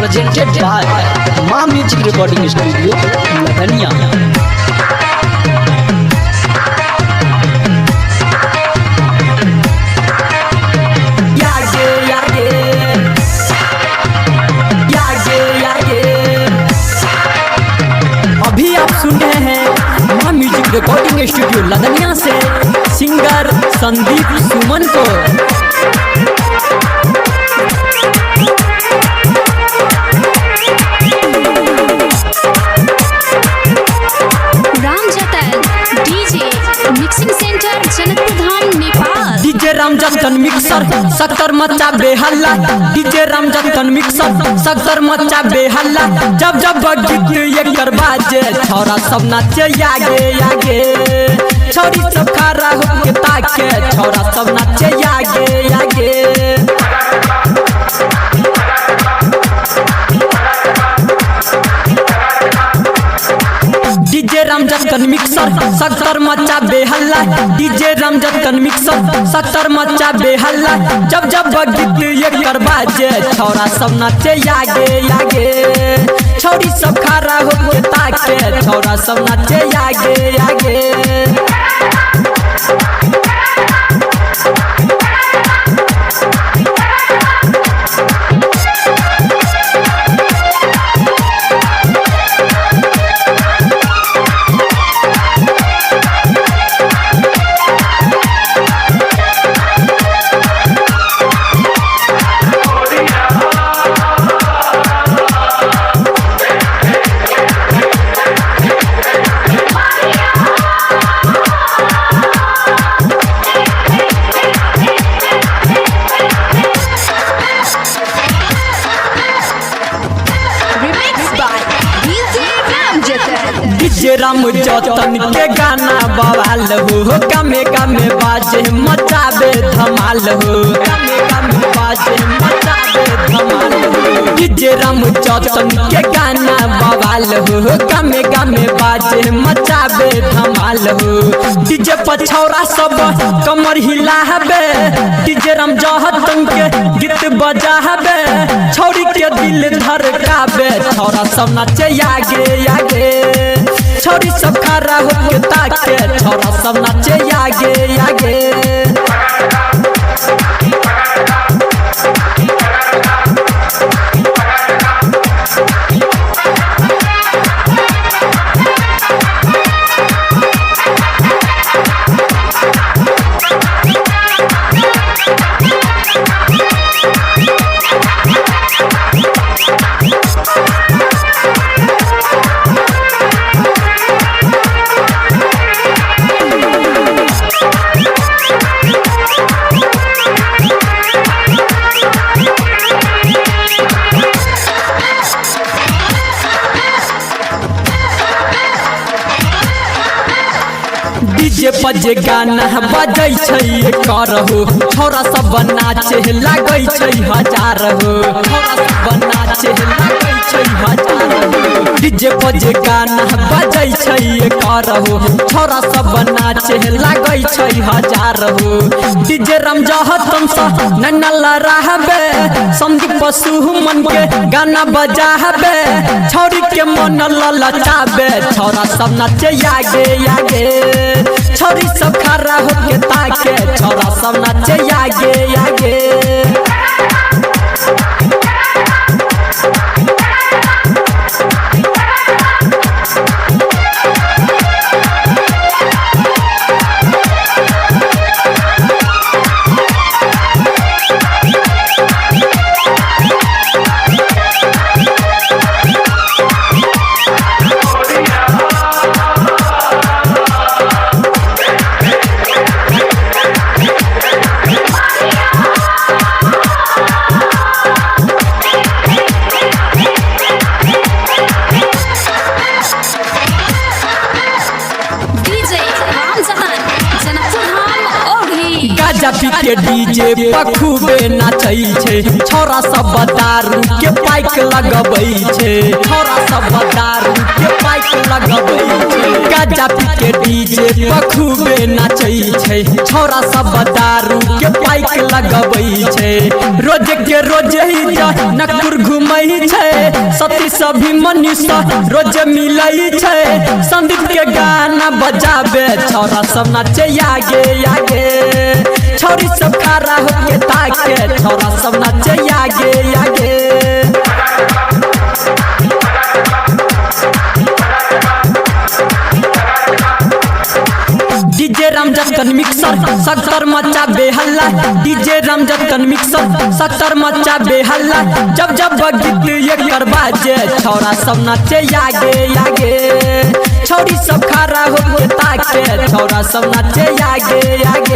presented by Ma Music Recording Studio, Ladania. अभी आप सुन रहे हैं मां म्यूजिक रिकॉर्डिंग स्टूडियो लदनिया से सिंगर संदीप सुमन को। Mixing centre Janakpur Dham Nepal. DJ Ramjatan mixer सक्कर मचा बेहल्ला, डीजे रामजतन मिक्सर सक्कर मचा बेहल्ला। जब जब गीत एकर बाजे छौरा सब नाचे आगे आगे, छौरी सब खड़ा होके ताके छौरा सब नाचे आगे आगे। डीजे रामजतन मिक्सर सक्कर मचा बेहल्ला, डीजे रामजतन मिक्सर सक्कर मचा बेहल्ला। जब जब गीत एकर बाजे छौरा सब नाचे आगे आगे, छौरी सब खड़ा होके ताके छौरा सब नाचे आगे आगे। डीजे रामजतन के गाना बवाल हो, गामे गामे बाजे मचाबे धमाल हो, गामे गामे बाजे मचाबे धमाल हो। डीजे रामजतन के गाना बवाल हो, गामे गामे बाजे मचाबे धमाल हो। डीजे पर छौरा सब कमर हिलाबे, डीजे रामजतन के गीत बजाबे, छौरी के दिल धड़काबे छौरा सब नाचे आगे आगे, छौरी सब खड़ा होके ताके छौरा सब नाचे आगे आगे। डीजे पर जे गाना बजै छै करहो, छौरा सब नाचे लागै छै हजार हो, छौरा सब नाचे लागै छै हजार हो। डीजे पर जे गाना बजै छै करहो, छौरा सब नाचे लागै छै हजार हो। डीजे रामजतन सा नन्नल रहबे, संदीप सुमन के गाना बजाबे, छौरी के मन ललचाबे छौरा सब नाचे आगे आगे, छौरी सब खड़ा होके ताके छौरा सब नाचे आगे आगे। गाजा पी के डीजे पखुबे नाचै छै, छौरा सब दारू के पाइक लगबै छै, छौरा सब दारू के पाइक लगबै छै। गाजा पी के डीजे पखुबे नाचै छै, छौरा सब दारू के पाइक लगबै छै। रोज के रोज ही नकुर घुमै छै, सती सभी मनीषा रोज मिलई छे संदीप के गाना बजाबे छौरा सब नाचे आगे आगे छौरी सब खड़ा होके ताके छौरा सब नाचे आगे आगे डीजे रामजतन मिक्सर सत्तर मचा बेहल्ला डीजे रामजतन मिक्सर सत्तर मचा बेहल्ला जब जब गीत एकर बाजे छौरा सब नाचे आगे आगे छौरी सब खड़ा होके ताके छौरा सब नाचे आगे आगे